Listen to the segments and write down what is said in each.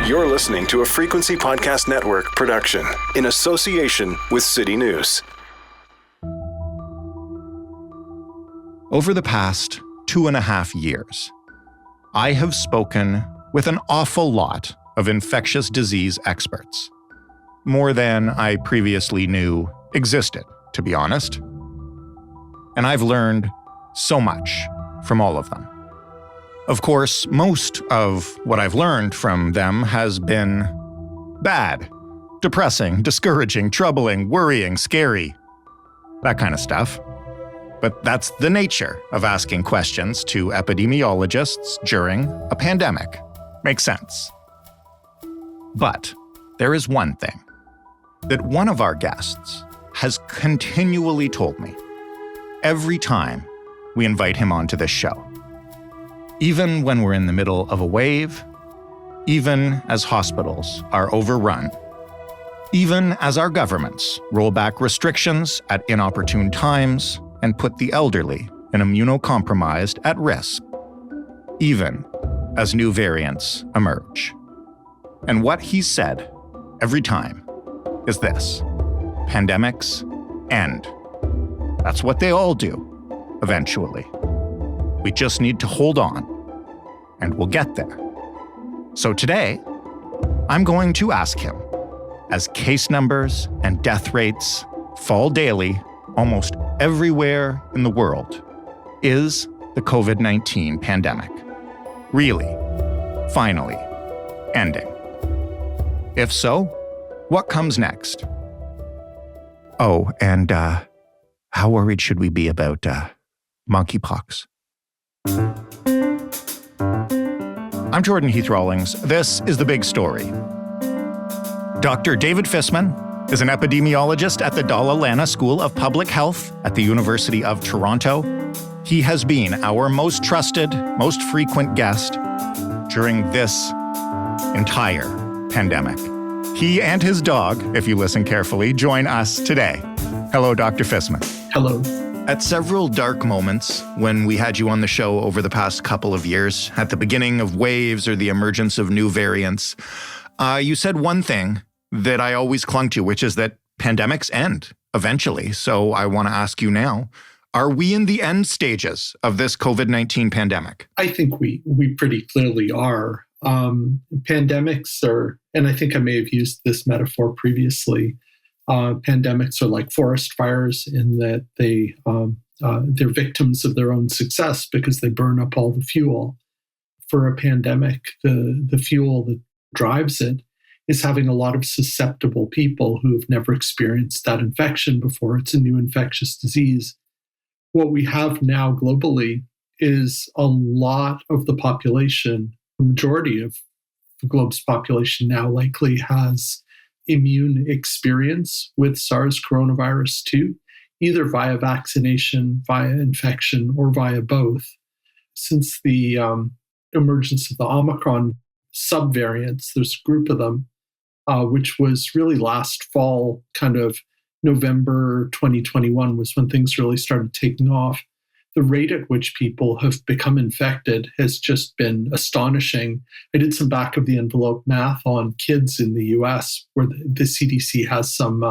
You're listening to a Frequency Podcast Network production in association with CityNews. Over the past 2.5 years, I have spoken with an awful lot of infectious disease experts. More than I previously knew existed, to be honest. And I've learned so much from all of them. Of course, most of what I've learned from them has been bad, depressing, discouraging, troubling, worrying, scary, that kind of stuff. But that's the nature of asking questions to epidemiologists during a pandemic. Makes sense. But there is one thing that one of our guests has continually told me every time we invite him onto this show. Even when we're in the middle of a wave, even as hospitals are overrun, even as our governments roll back restrictions at inopportune times and put the elderly and immunocompromised at risk, even as new variants emerge. And what he's said every time is this: pandemics end. That's what they all do, eventually. We just need to hold on, and we'll get there. So today, I'm going to ask him, as case numbers and death rates fall daily almost everywhere in the world, is the COVID-19 pandemic really, finally, ending? If so, what comes next? Oh, and how worried should we be about monkeypox? I'm Jordan Heath Rawlings. This is The Big Story. Dr. David Fisman is an epidemiologist at the Dalla Lana School of Public Health at the University of Toronto. He has been our most trusted, most frequent guest during this entire pandemic. He and his dog, if you listen carefully, join us today. Hello, Dr. Fisman. Hello. At several dark moments when we had you on the show over the past couple of years, at the beginning of waves or the emergence of new variants, you said one thing that I always clung to, which is that pandemics end eventually. So I want to ask you now, are we in the end stages of this COVID-19 pandemic? I think we pretty clearly are. Pandemics are, and I think I may have used this metaphor previously, pandemics are like forest fires in that they're victims of their own success because they burn up all the fuel. For a pandemic, the fuel that drives it is having a lot of susceptible people who have never experienced that infection before. It's a new infectious disease. What we have now globally is a lot of the population, the majority of the globe's population now likely has immune experience with SARS coronavirus 2, either via vaccination, via infection, or via both. Since the emergence of the Omicron subvariants, there's a group of them, which was really last fall, kind of November 2021 was when things really started taking off. The rate at which people have become infected has just been astonishing. I did some back of the envelope math on kids in the US, where the CDC has some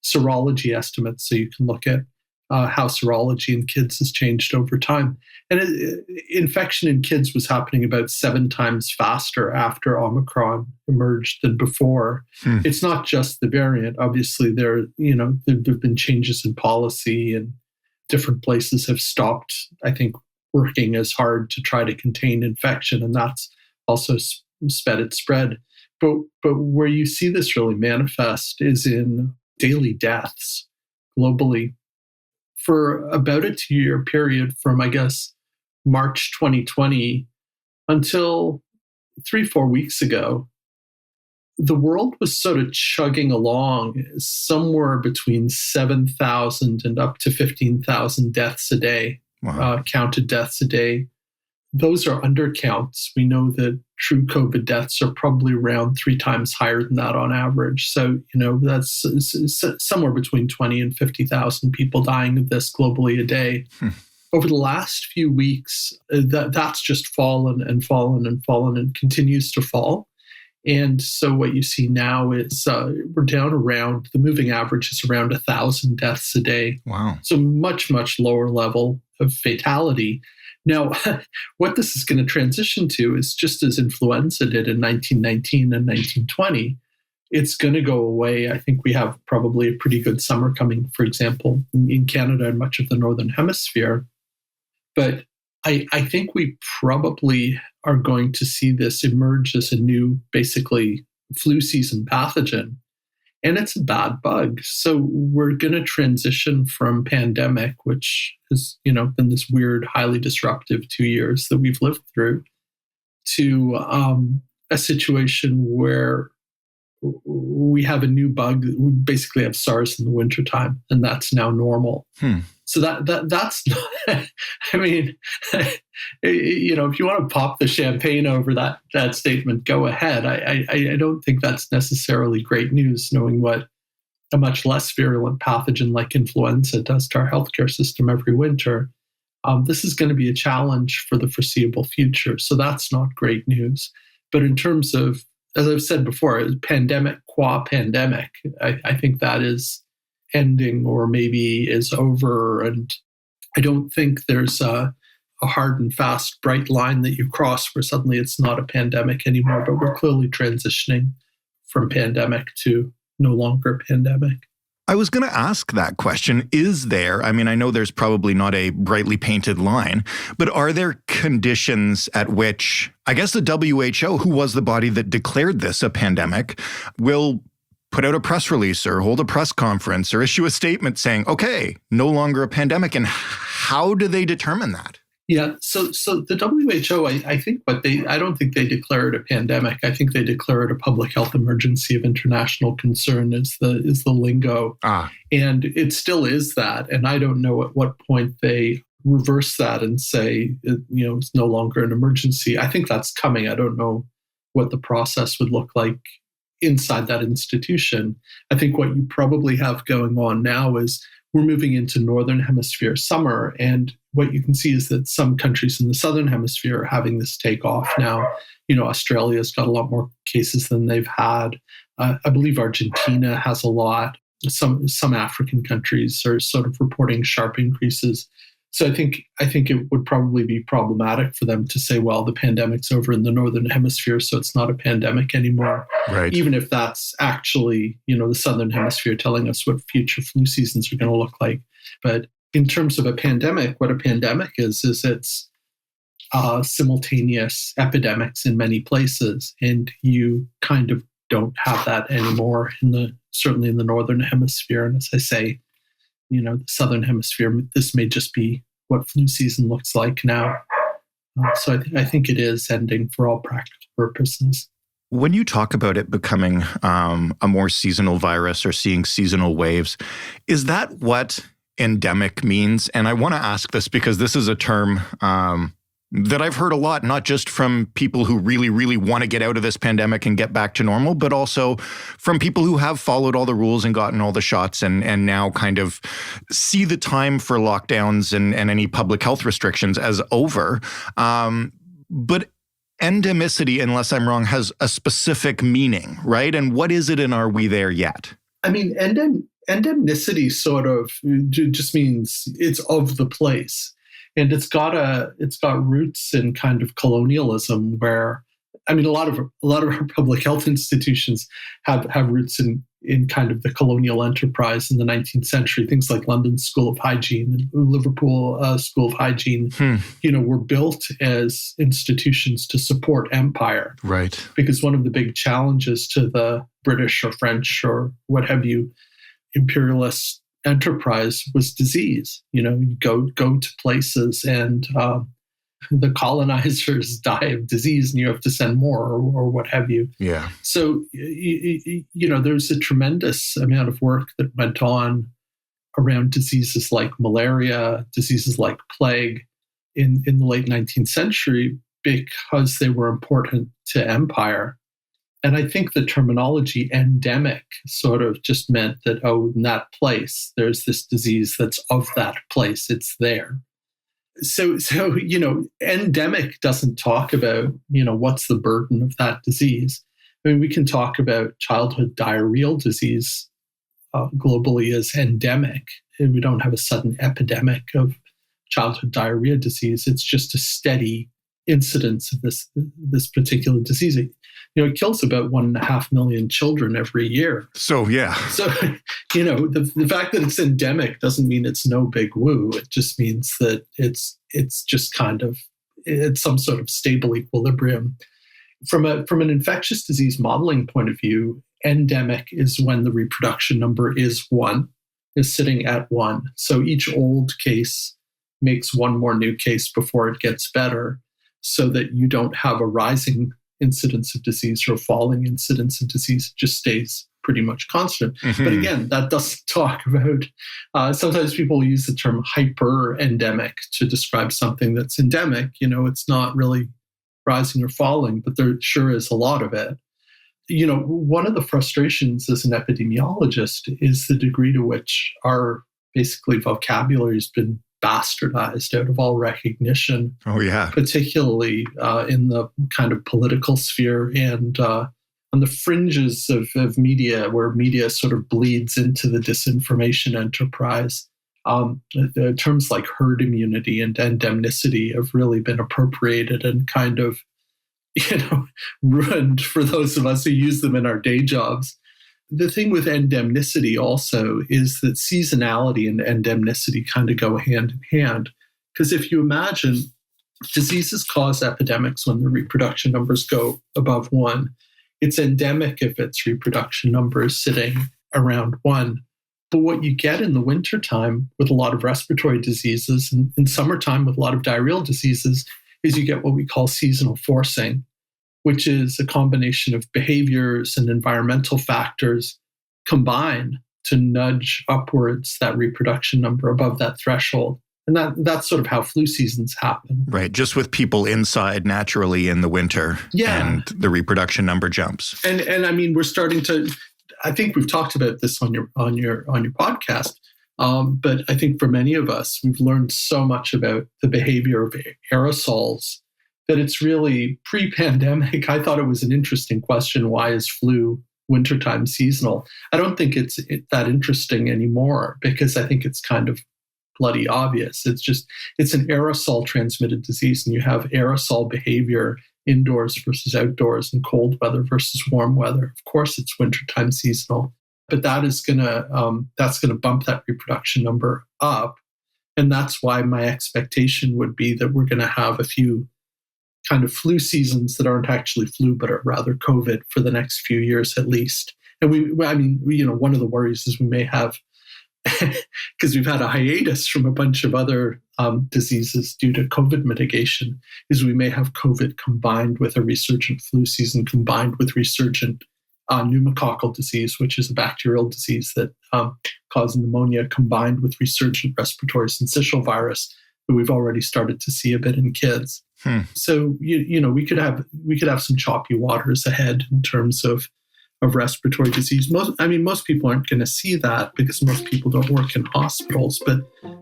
serology estimates, so you can look at how serology in kids has changed over time. And infection in kids was happening about 7 times faster after Omicron emerged than before. It's not just the variant. Obviously, there have been changes in policy, and different places have stopped, I think, working as hard to try to contain infection, and that's also sped its spread. But where you see this really manifest is in daily deaths globally. For about a 2-year period from, I guess, March 2020 until 3-4 weeks ago, the world was sort of chugging along somewhere between 7,000 and up to 15,000 deaths a day, counted deaths a day. Those are undercounts. We know that true COVID deaths are probably around 3 times higher than that on average. So, that's somewhere between 20 and 50,000 people dying of this globally a day. Over the last few weeks, that's just fallen and fallen and fallen and continues to fall. And so what you see now is we're down around, the moving average is around 1,000 deaths a day. Wow. So much, much lower level of fatality. Now, what this is going to transition to is just as influenza did in 1919 and 1920, it's going to go away. I think we have probably a pretty good summer coming, for example, in Canada and much of the Northern Hemisphere. But I think we probably are going to see this emerge as a new, basically, flu season pathogen. And it's a bad bug. So we're going to transition from pandemic, which has, been this weird, highly disruptive 2 years that we've lived through, to a situation where we have a new bug. We basically have SARS in the wintertime, and that's now normal. So that's not, I mean, if you want to pop the champagne over that statement, go ahead. I don't think that's necessarily great news, knowing what a much less virulent pathogen like influenza does to our healthcare system every winter. This is going to be a challenge for the foreseeable future. So that's not great news. But in terms of, as I've said before, pandemic qua pandemic, I think that is ending or maybe is over. And I don't think there's a hard and fast, bright line that you cross where suddenly it's not a pandemic anymore, but we're clearly transitioning from pandemic to no longer pandemic. I was going to ask that question. Is there, I mean, I know there's probably not a brightly painted line, but are there conditions at which, I guess the WHO, who was the body that declared this a pandemic, will put out a press release or hold a press conference or issue a statement saying, okay, no longer a pandemic? And how do they determine that? Yeah, so the WHO, I don't think they declare it a pandemic. I think they declare it a public health emergency of international concern is the lingo. And it still is that. And I don't know at what point they reverse that and say, it's no longer an emergency. I think that's coming. I don't know what the process would look like inside that institution. I think what you probably have going on now is we're moving into Northern Hemisphere summer. And what you can see is that some countries in the Southern Hemisphere are having this take off now. Australia's got a lot more cases than they've had. I believe Argentina has a lot. Some African countries are sort of reporting sharp increases. So I think it would probably be problematic for them to say, well, the pandemic's over in the Northern Hemisphere, so it's not a pandemic anymore. Right. Even if that's actually, the Southern Hemisphere telling us what future flu seasons are going to look like. But in terms of a pandemic, what a pandemic is it's simultaneous epidemics in many places, and you kind of don't have that anymore certainly in the Northern Hemisphere. And as I say, the Southern Hemisphere, this may just be what flu season looks like now. So I think it is ending for all practical purposes. When you talk about it becoming a more seasonal virus or seeing seasonal waves, is that what endemic means? And I want to ask this because this is a term that I've heard a lot, not just from people who really, really want to get out of this pandemic and get back to normal, but also from people who have followed all the rules and gotten all the shots and now kind of see the time for lockdowns and any public health restrictions as over. But endemicity, unless I'm wrong, has a specific meaning, right? And what is it, and are we there yet? I mean, endemicity sort of just means it's of the place. And it's got roots in kind of colonialism, where a lot of our public health institutions have roots in kind of the colonial enterprise in the 19th century. Things like London School of Hygiene and Liverpool School of Hygiene, were built as institutions to support empire. Right. Because one of the big challenges to the British or French or what have you imperialist enterprise was disease. You go to places and the colonizers die of disease and you have to send more or what have you. Yeah. So, there's a tremendous amount of work that went on around diseases like malaria, diseases like plague in the late 19th century because they were important to empire. And I think the terminology endemic sort of just meant that, in that place, there's this disease that's of that place. It's there. So endemic doesn't talk about, what's the burden of that disease. I mean, we can talk about childhood diarrheal disease globally as endemic. And we don't have a sudden epidemic of childhood diarrhea disease. It's just a steady incidence of this particular disease. It kills about 1.5 million children every year. So, yeah. So, the fact that it's endemic doesn't mean it's no big woo. It just means that it's just kind of, it's some sort of stable equilibrium. From an infectious disease modeling point of view, endemic is when the reproduction number is sitting at 1. So each old case makes one more new case before it gets better, so that you don't have a rising incidence of disease or a falling incidence of disease. It just stays pretty much constant. Mm-hmm. But again, that doesn't talk about, sometimes people use the term hyper-endemic to describe something that's endemic. It's not really rising or falling, but there sure is a lot of it. One of the frustrations as an epidemiologist is the degree to which our basically vocabulary has been bastardized out of all recognition. Oh, yeah. Particularly in the kind of political sphere and on the fringes of media, where media sort of bleeds into the disinformation enterprise. Terms like herd immunity and endemicity have really been appropriated and kind of, ruined for those of us who use them in our day jobs. The thing with endemicity also is that seasonality and endemicity kind of go hand in hand. Because if you imagine, diseases cause epidemics when the reproduction numbers go above 1. It's endemic if its reproduction number is sitting around 1. But what you get in the wintertime with a lot of respiratory diseases and in summertime with a lot of diarrheal diseases is you get what we call seasonal forcing, which is a combination of behaviors and environmental factors combined to nudge upwards that reproduction number above that threshold. And that's sort of how flu seasons happen. Right, just with people inside naturally in the winter, and the reproduction number jumps. And I mean, we're starting to, I think we've talked about this on your podcast, but I think for many of us, we've learned so much about the behavior of aerosols that it's really pre-pandemic. I thought it was an interesting question. Why is flu wintertime seasonal? I don't think it's that interesting anymore because I think it's kind of bloody obvious. It's an aerosol transmitted disease, and you have aerosol behavior indoors versus outdoors and cold weather versus warm weather. Of course, it's wintertime seasonal, but that's gonna bump that reproduction number up, and that's why my expectation would be that we're going to have a few kind of flu seasons that aren't actually flu, but are rather COVID for the next few years at least. And one of the worries is we may have, because we've had a hiatus from a bunch of other diseases due to COVID mitigation, is we may have COVID combined with a resurgent flu season, combined with resurgent pneumococcal disease, which is a bacterial disease that causes pneumonia, combined with resurgent respiratory syncytial virus that we've already started to see a bit in kids. So we could have some choppy waters ahead in terms of respiratory disease. Most people aren't going to see that because most people don't work in hospitals. But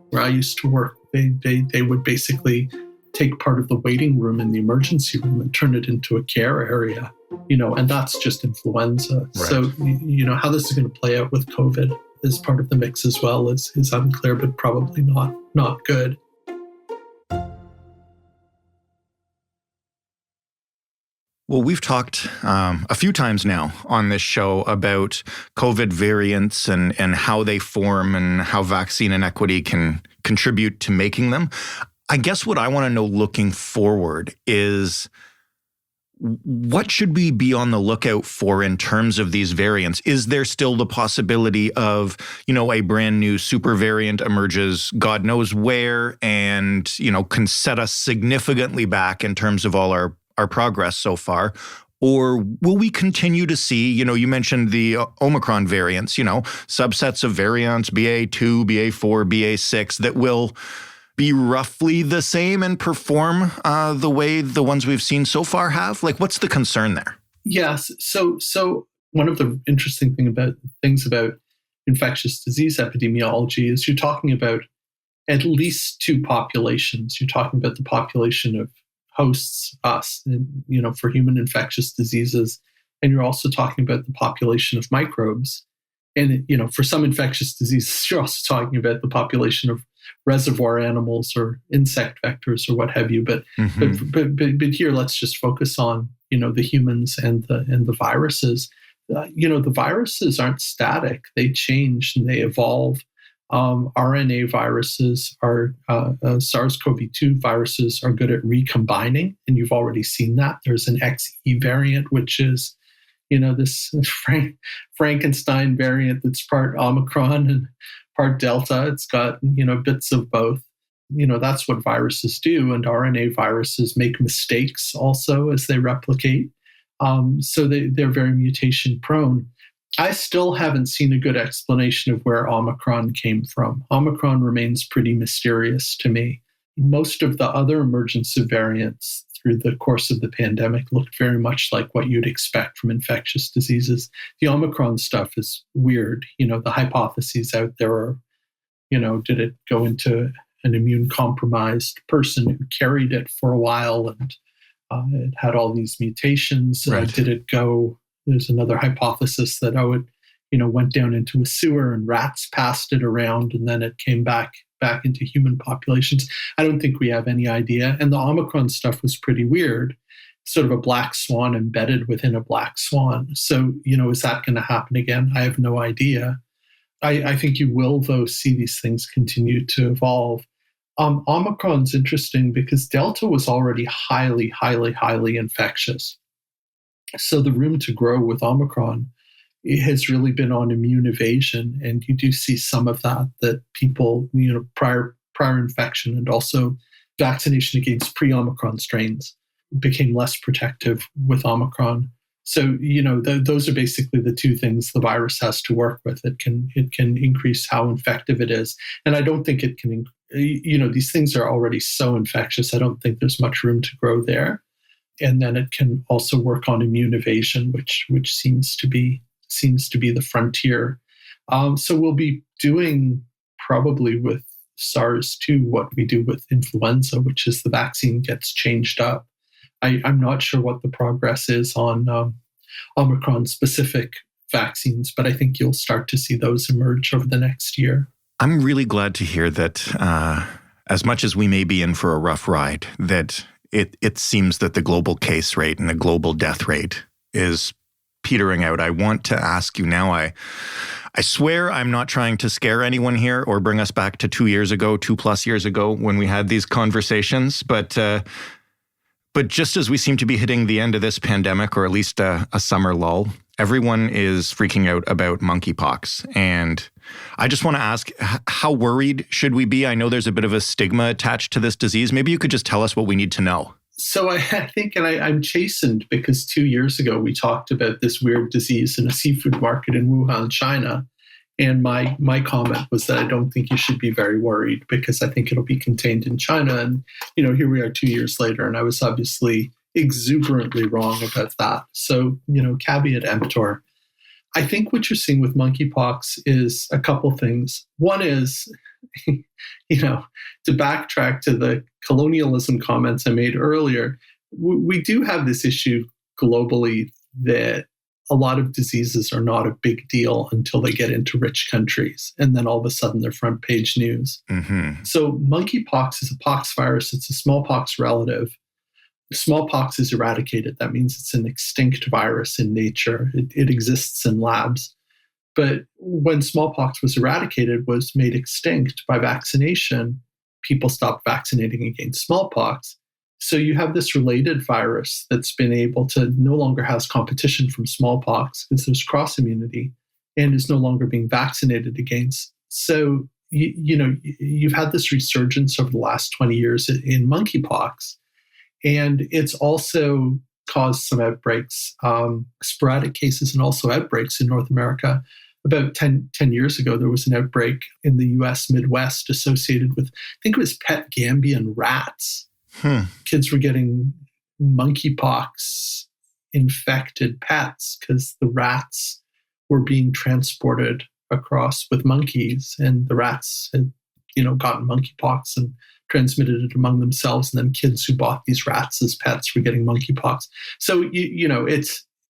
where I used to work, they would basically take part of the waiting room in the emergency room and turn it into a care area. And that's just influenza. Right. So how this is going to play out with COVID as part of the mix as well is unclear, but probably not good. Well, we've talked a few times now on this show about COVID variants and how they form and how vaccine inequity can contribute to making them. I guess what I want to know looking forward is what should we be on the lookout for in terms of these variants? Is there still the possibility of, a brand new super variant emerges, God knows where, and, can set us significantly back in terms of all our progress so far? Or will we continue to see, you mentioned the Omicron variants, subsets of variants, BA2, BA4, BA6, that will be roughly the same and perform the way the ones we've seen so far have? Like, what's the concern there? Yes. So one of the interesting things about infectious disease epidemiology is you're talking about at least two populations. You're talking about the population of hosts, us, for human infectious diseases, and you're also talking about the population of microbes. And, for some infectious diseases, you're also talking about the population of reservoir animals or insect vectors or what have you. But here, let's just focus on, the humans and the viruses. The viruses aren't static. They change and they evolve. RNA viruses are, SARS-CoV-2 viruses are good at recombining, and you've already seen that. There's an XE variant, which is, this Frankenstein variant that's part Omicron and part Delta. It's got, bits of both. That's what viruses do. And RNA viruses make mistakes also as they replicate. So they're very mutation prone. I still haven't seen a good explanation of where Omicron came from. Omicron remains pretty mysterious to me. Most of the other emergence of variants through the course of the pandemic looked very much like what you'd expect from infectious diseases. The Omicron stuff is weird. The hypotheses out there are, did it go into an immune-compromised person who carried it for a while and it had all these mutations? Right. Did it go... There's another hypothesis that, it, went down into a sewer and rats passed it around and then it came back into human populations. I don't think we have any idea. And the Omicron stuff was pretty weird, sort of a black swan embedded within a black swan. So, is that going to happen again? I have no idea. I think you will, though, see these things continue to evolve. Omicron's interesting because Delta was already highly, highly, highly infectious. So the room to grow with Omicron has really been on immune evasion. And you do see some of that people, prior infection and also vaccination against pre-Omicron strains became less protective with Omicron. So, those are basically the two things the virus has to work with. It can increase how infective it is. And I don't think it can, these things are already so infectious. I don't think there's much room to grow there. And then it can also work on immune evasion, which seems to be the frontier. So we'll be doing probably with SARS-2 what we do with influenza, which is the vaccine gets changed up. I'm not sure what the progress is on Omicron-specific vaccines, but I think you'll start to see those emerge over the next year. I'm really glad to hear that as much as we may be in for a rough ride, that it seems that the global case rate and the global death rate is petering out. I want to ask you now, I swear I'm not trying to scare anyone here or bring us back to 2 plus years ago when we had these conversations, but just as we seem to be hitting the end of this pandemic, or at least a summer lull, everyone is freaking out about monkeypox. And I just want to ask, how worried should we be? I know there's a bit of a stigma attached to this disease. Maybe you could just tell us what we need to know. So I think, and I'm chastened because 2 years ago we talked about this weird disease in a seafood market in Wuhan, China. And my comment was that I don't think you should be very worried because I think it'll be contained in China. And, here we are 2 years later, and I was obviously exuberantly wrong about that. So, caveat emptor. I think what you're seeing with monkeypox is a couple things. One is, to backtrack to the colonialism comments I made earlier, we do have this issue globally that a lot of diseases are not a big deal until they get into rich countries. And then all of a sudden they're front page news. Mm-hmm. So monkeypox is a pox virus. It's a smallpox relative. Smallpox is eradicated. That means it's an extinct virus in nature. It exists in labs. But when smallpox was eradicated, was made extinct by vaccination, people stopped vaccinating against smallpox. So you have this related virus that's been able to no longer has competition from smallpox because there's cross immunity and is no longer being vaccinated against. So, you've had this resurgence over the last 20 years in monkeypox. And it's also caused some outbreaks, sporadic cases and also outbreaks in North America. About 10 years ago, there was an outbreak in the U.S. Midwest associated with, I think it was pet Gambian rats. Kids were getting monkeypox infected pets because the rats were being transported across with monkeys, and the rats had, gotten monkeypox and transmitted it among themselves. And then kids who bought these rats as pets were getting monkeypox. So,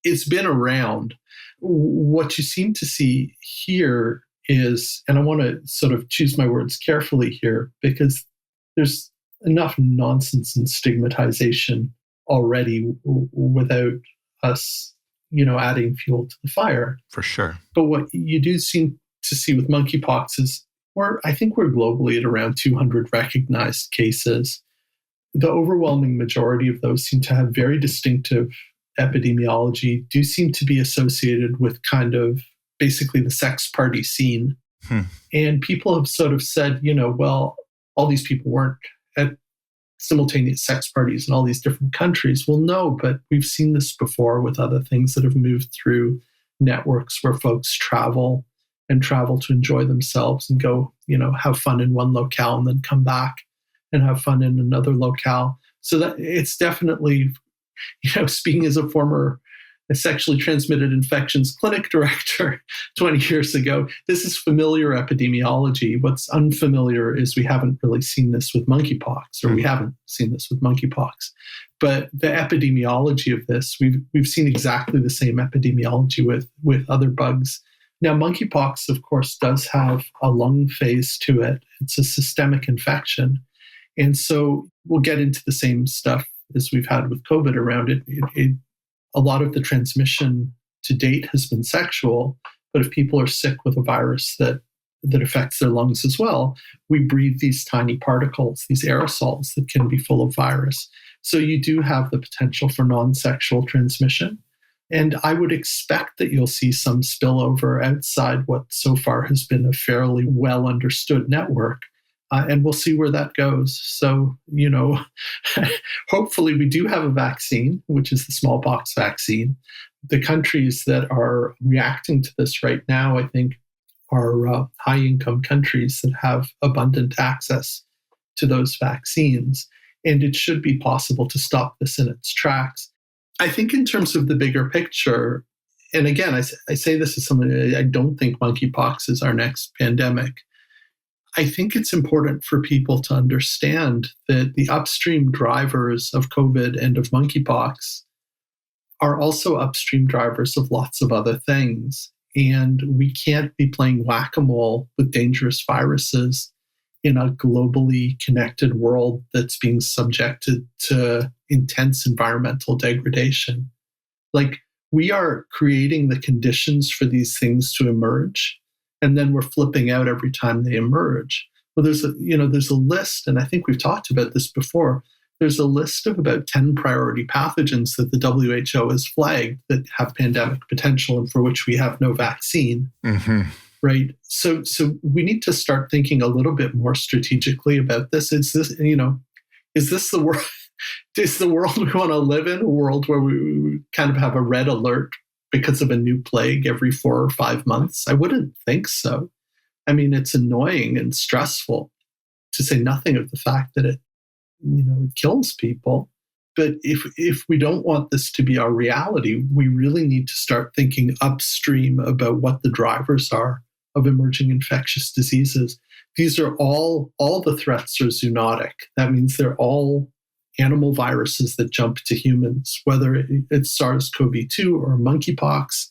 it's been around. What you seem to see here is, and I want to sort of choose my words carefully here, because there's enough nonsense and stigmatization already without us, adding fuel to the fire. For sure. But what you do seem to see with monkeypox is I think we're globally at around 200 recognized cases. The overwhelming majority of those seem to have very distinctive epidemiology, do seem to be associated with kind of basically the sex party scene. And people have sort of said, well, all these people weren't at simultaneous sex parties in all these different countries. Well, no, but we've seen this before with other things that have moved through networks where folks travel to enjoy themselves and go, have fun in one locale and then come back and have fun in another locale. So that it's definitely, speaking as a former sexually transmitted infections clinic director 20 years ago, this is familiar epidemiology. What's unfamiliar is we haven't really seen this with monkeypox, or we haven't seen this with monkeypox. But the epidemiology of this, we've seen exactly the same epidemiology with other bugs. Now, monkeypox, of course, does have a lung phase to it. It's a systemic infection. And so we'll get into the same stuff as we've had with COVID around it. A lot of the transmission to date has been sexual, but if people are sick with a virus that affects their lungs as well, we breathe these tiny particles, these aerosols that can be full of virus. So you do have the potential for non-sexual transmission. And I would expect that you'll see some spillover outside what so far has been a fairly well understood network. And we'll see where that goes. So, hopefully we do have a vaccine, which is the smallpox vaccine. The countries that are reacting to this right now, I think, are high-income countries that have abundant access to those vaccines. And it should be possible to stop this in its tracks. I think in terms of the bigger picture, and again, I say this as someone, I don't think monkeypox is our next pandemic. I think it's important for people to understand that the upstream drivers of COVID and of monkeypox are also upstream drivers of lots of other things. And we can't be playing whack-a-mole with dangerous viruses in a globally connected world that's being subjected to intense environmental degradation. Like, we are creating the conditions for these things to emerge, and then we're flipping out every time they emerge. Well, there's a list, and I think we've talked about this before. There's a list of about 10 priority pathogens that the WHO has flagged that have pandemic potential and for which we have no vaccine. Right? So we need to start thinking a little bit more strategically about this. Is this the world? Is the world we want to live in? A world where we kind of have a red alert because of a new plague every 4 or 5 months? I wouldn't think so. I mean, it's annoying and stressful, to say nothing of the fact that it kills people. But if we don't want this to be our reality, we really need to start thinking upstream about what the drivers are of emerging infectious diseases. These are all the threats are zoonotic. That means they're all animal viruses that jump to humans, whether it's SARS-CoV-2 or monkeypox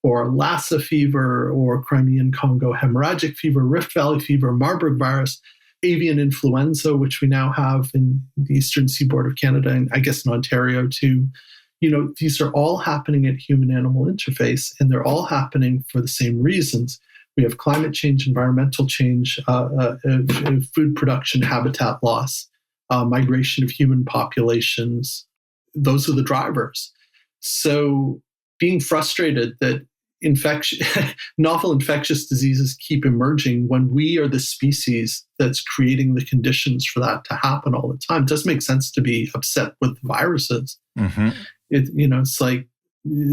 or Lassa fever or Crimean Congo hemorrhagic fever, Rift Valley fever, Marburg virus, avian influenza, which we now have in the eastern seaboard of Canada and I guess in Ontario too. These are all happening at human-animal interface, and they're all happening for the same reasons. We have climate change, environmental change, food production, habitat loss, migration of human populations. Those are the drivers. So being frustrated that novel infectious diseases keep emerging when we are the species that's creating the conditions for that to happen all the time, it does make sense to be upset with viruses. It's like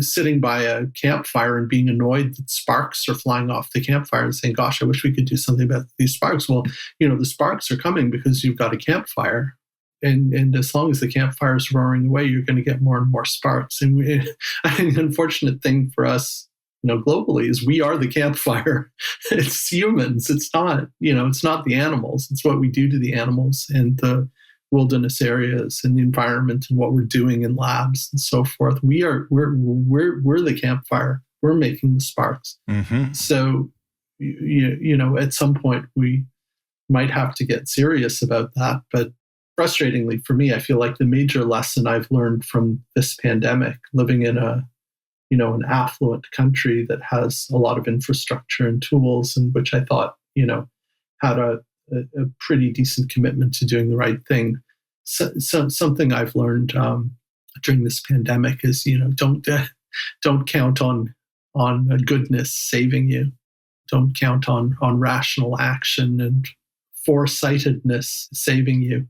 sitting by a campfire and being annoyed that sparks are flying off the campfire and saying, gosh, I wish we could do something about these sparks. Well, the sparks are coming because you've got a campfire. And as long as the campfire is roaring away, you're going to get more and more sparks. And I think the unfortunate thing for us, globally, is we are the campfire. It's humans. It's not, it's not the animals. It's what we do to the animals and the wilderness areas and the environment and what we're doing in labs and so forth. We're the campfire. We're making the sparks. Mm-hmm. So, you know, at some point we might have to get serious about that. But frustratingly for me, I feel like the major lesson I've learned from this pandemic, living in an affluent country that has a lot of infrastructure and tools, and which I thought, you know, had a pretty decent commitment to doing the right thing. So something I've learned during this pandemic is, you know, don't count on goodness saving you. Don't count on rational action and foresightedness saving you.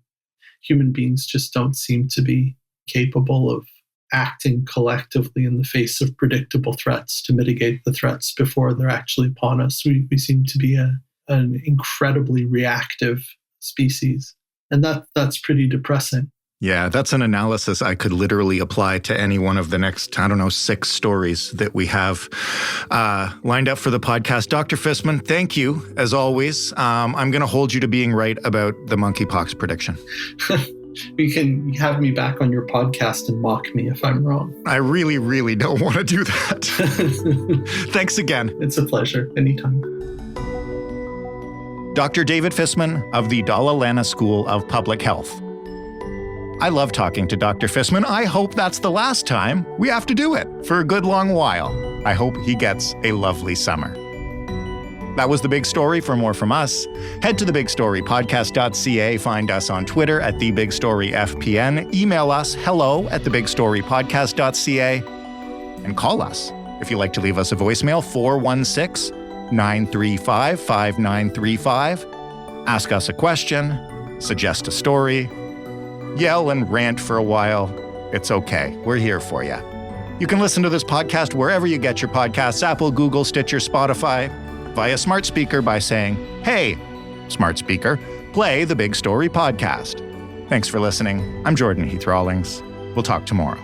Human beings just don't seem to be capable of acting collectively in the face of predictable threats to mitigate the threats before they're actually upon us. We seem to be an incredibly reactive species. And that's pretty depressing. Yeah, that's an analysis I could literally apply to any one of the next, 6 stories that we have lined up for the podcast. Dr. Fisman, thank you, as always. I'm going to hold you to being right about the monkeypox prediction. You can have me back on your podcast and mock me if I'm wrong. I really, really don't want to do that. Thanks again. It's a pleasure. Anytime. Dr. David Fisman of the Dalla Lana School of Public Health. I love talking to Dr. Fisman. I hope that's the last time we have to do it for a good long while. I hope he gets a lovely summer. That was The Big Story. For more from us, head to thebigstorypodcast.ca. Find us on Twitter at TheBigStoryFPN. Email us hello@thebigstorypodcast.ca. And call us if you'd like to leave us a voicemail, 416-935-5935. Ask us a question, suggest a story, yell and rant for a while. It's okay. We're here for you. You can listen to this podcast wherever you get your podcasts, Apple, Google, Stitcher, Spotify, via smart speaker by saying, "Hey, smart speaker, play the Big Story podcast." Thanks for listening. I'm Jordan Heath Rawlings. We'll talk tomorrow.